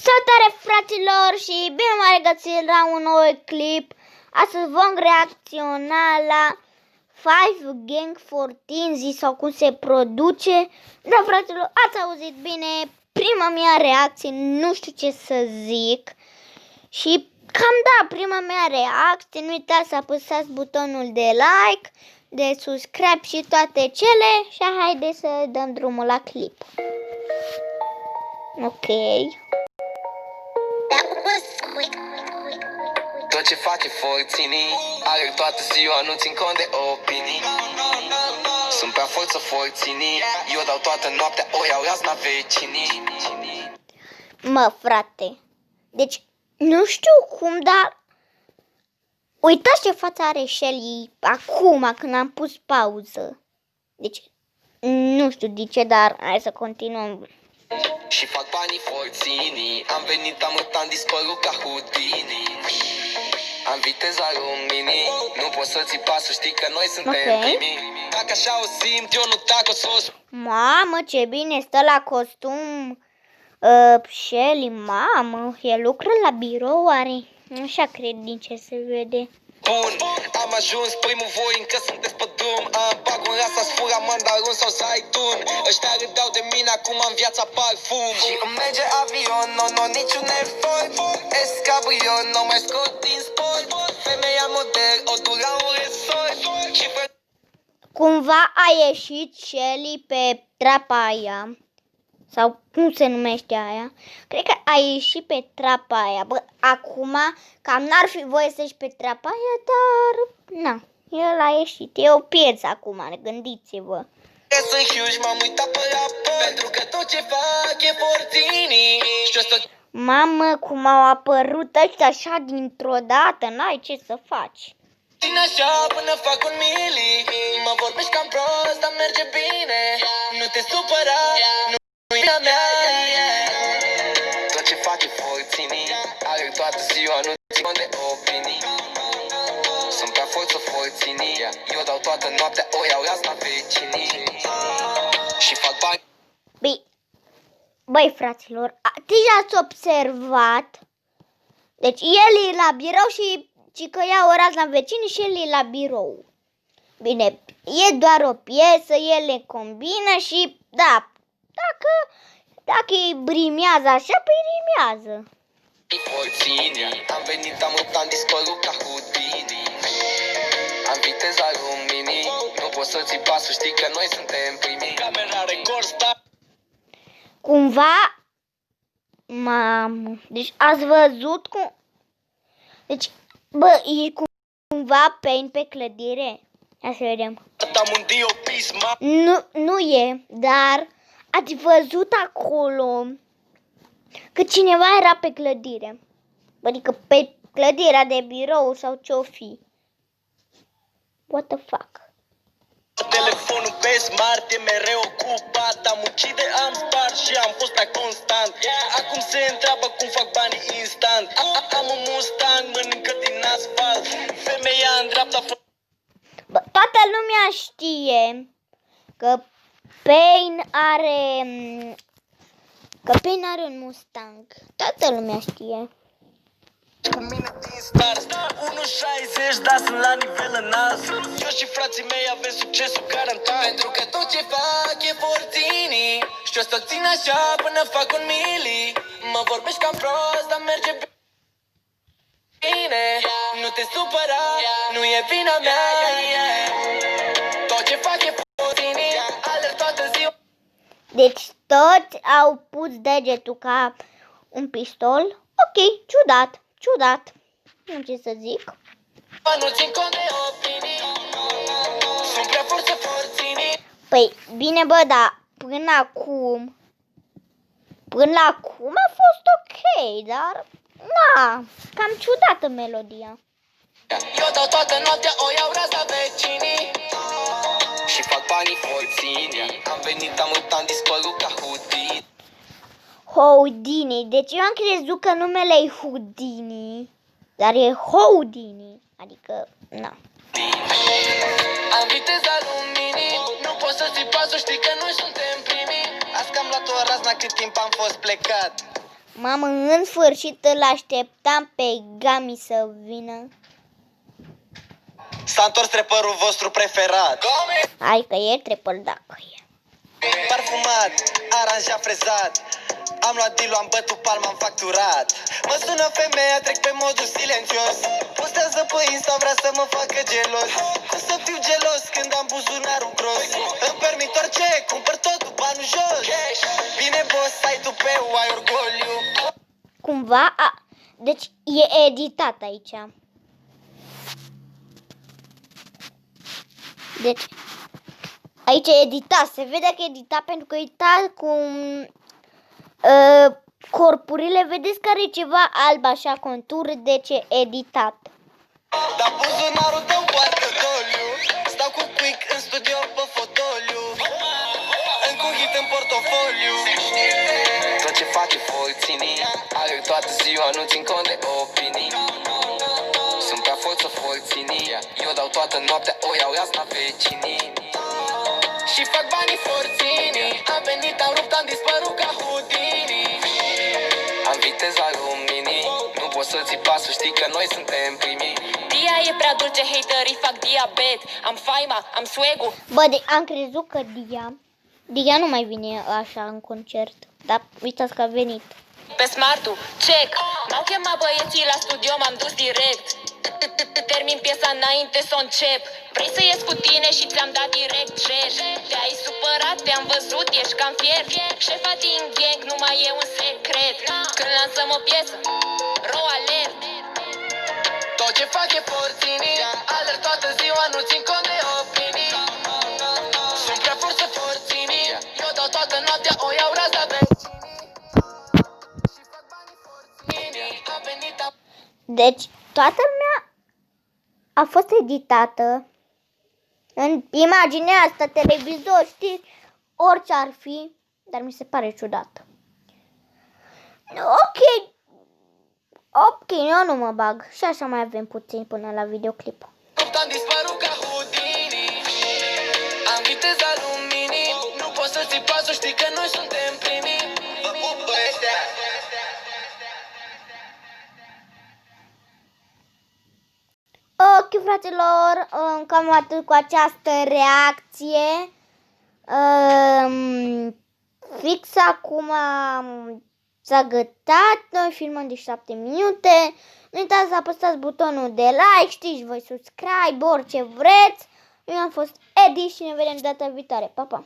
Salutare fraților și bine m-am regăsit la un nou clip. Astăzi vom reacționa la Five Gang 14 sau cum se produce. Da, fraților, ați auzit bine, prima mea reacție, nu știu ce să zic. Și cam da, prima mea reacție, nu uitați să apăsați butonul de like, de subscribe și toate cele. Și haideți să dăm drumul la clip. Ok. Tot ce face forținii, alerg toată ziua, nu țin cont de opinii. Sunt prea forță forținii, eu dau toată noaptea, o iau razna vecinii. Mă, frate, deci nu știu cum, dar uitați ce față are Shelly acum când am pus pauză. Deci nu știu de ce, dar hai să continuăm. Și fac banii forținii, am venit, am mutat, dispărut ca Houdini. Am viteza luminii, nu poți să ții pasul, știi că noi suntem primii. Dacă așa o simt, eu nu tac, o să o spun. Mamă, ce bine stă la costum Shelly, mamă, el lucră la birou, are? Așa cred din ce se vede. Bun, am ajuns primul, voi încă sunteți pe drum. Am bag un rasa, sfura mandarin sau zaitun. Ăștia râdeau de mine, acum am viața parfum. Și îmi merge avion, no, niciun efort. Escabrion, nu mai scot din sport. Femeia model, o dura un resort. Și Cumva a ieșit Shelly pe trapa aia. Sau cum se numește aia? Cred că a ieșit pe trapa aia. Bă, acum cam n-ar fi voie să ieși pe trapa aia, dar na, el a ieșit. E o piesă acum, gândiți-vă. sunt huge, m-am uitat pe raport. Pentru că tot ce fac e forținii. Și ăsta Mamă, cum au apărut ăștia așa dintr-o dată, n-ai ce să faci. țin așa până fac un mili. Mă vorbești cam prost, dar merge bine. Nu te supăra, nu-i vina mea. Tot ce fac e forținii, alerg toată ziua, nu țin cont de opinii. Sunt prea forță forținii, eu dau toată noaptea, o iau razna vecinii. Și fac bani. Băi, fraților, deja ați observat. Deci el e la birou și că ia o razna vecinii și el e la birou. Bine, e doar o piesă, el le combină și da, dacă îi rimează așa, păi rimează. Forținii, am venit, am mutat, am dispărut ca Houdini. Am viteza luminii, nu poți să ții pasul, știi că noi suntem primii. Camera record, star. Cumva, mamă, deci ați văzut cum, deci, bă, e cumva paint pe clădire. Hai să vedem. Nu e, dar ați văzut acolo că cineva era pe clădire. Adică pe clădirea de birou sau ce-o fi. What the fuck? Telefonul pe smart e mereu ocupat. Am ucide, am spart și am fost pe constant. Acum se întreabă cum fac banii instant. Am un Mustang, mănâncă din asfalt. Femeia în dreapta. Bă, toată lumea știe că Pain are un Mustang. Toată lumea știe. Cu mine din start 1.60, dar sunt la nivel înalt. Eu și frații mei avem succesul garantat. Pentru că tot ce fac e forținii. Și o să țin așa până fac un mili. Mă vorbești cam prost, dar merge bine. Nu te supăra, nu e vina mea. Tot ce fac e forținii, alerg toată ziua. Deci toți au pus degetul ca un pistol. Ok, ciudat. Nu ce să zic. Nu țin cont de opinii. Sunt prea forță forținii. Păi, bine bă, dar până acum a fost ok, dar na, cam ciudată melodia. Eu dau toată noaptea, o iau razna vecinii. Și fac banii forținii. Am venit, am mutat, am dispărut ca Houdini. Houdini, deci eu am crezut că numele e Houdini, dar e Houdini, adică, na. Am viteza luminii, nu poți să ții pasul, știi că noi suntem primii. Azi că am luat o razna cât timp am fost plecat. Mamă, în sfârșit îl așteptam pe Gami să vină. S-a întors trepărul vostru preferat. Hai că e trepăr dacă e. Parfumat, aranjat, frezat. Am luat deal, am bătut palma, am facturat. Mă sună femeia, trec pe modul silențios. Postează pe Insta, vrea să mă facă gelos. Cum să fiu gelos când am buzunarul gros? Îmi permit orice, cumpăr totul, banul jos. Bine boss, ai tu pe ai orgoliu. Cumva, deci e editat aici. Deci, aici e editat, se vede că e editat pentru că e editat cu corpurile, vedeți care e ceva alb așa, contur, deci e editat. Dar buzunarul tău poartă doliu. Stau cu quick în studio pe fotoliu. Încă un hit în portofoliu. Tot ce fac e folținii. Alerg toată ziua, nu țin cont de opinii. Sunt prea folt să folținii. Eu dau toată noaptea, o iau iasna vecinii. Și fac banii forținii. Am venit, am rupt, am dispărut ca Houdini. Am viteza luminii. Nu poți să ții pasul, știi că noi suntem primii. Dia e prea dulce, haterii fac diabet. Am faima, am swag-ul. Bă, am crezut că Dia nu mai vine așa în concert, dar uitați că a venit. Pe smartul, check. M-au chemat băieții la studio, m-am dus direct. Termin piesa înainte să o încep. Vrei să ies cu tine și ți-am dat direct check. Te-ai supărat, te-am văzut, ești cam fier. Șefa din gang nu mai e un secret. Când lansăm o piesă, ro alert. Tot ce fac e forținii. Alerg toată ziua, nu țin cont de opinii. Sunt prea fort să forținii. Eu dau toată noaptea, o iau raza vecinii. Și fac banii forținii. Am venit, Deci, toată lumea a fost editată în imaginea asta, televizor, știi, orice ar fi, dar mi se pare ciudat. Ok, eu nu mă bag și așa mai avem puțin până la videoclip. am dispărut ca Houdini. Am viteza luminii. Nu poți să ții pasul, știi că noi suntem primii. Vă pup ăștia. Ok, fraților, cam atât cu această reacție. Fix acum s-a gătat, noi filmăm de 7 minute. Nu uitați să apăsați butonul de like, știți voi, subscribe, orice vreți. Eu am fost Edi și ne vedem data viitoare. Pa, pa!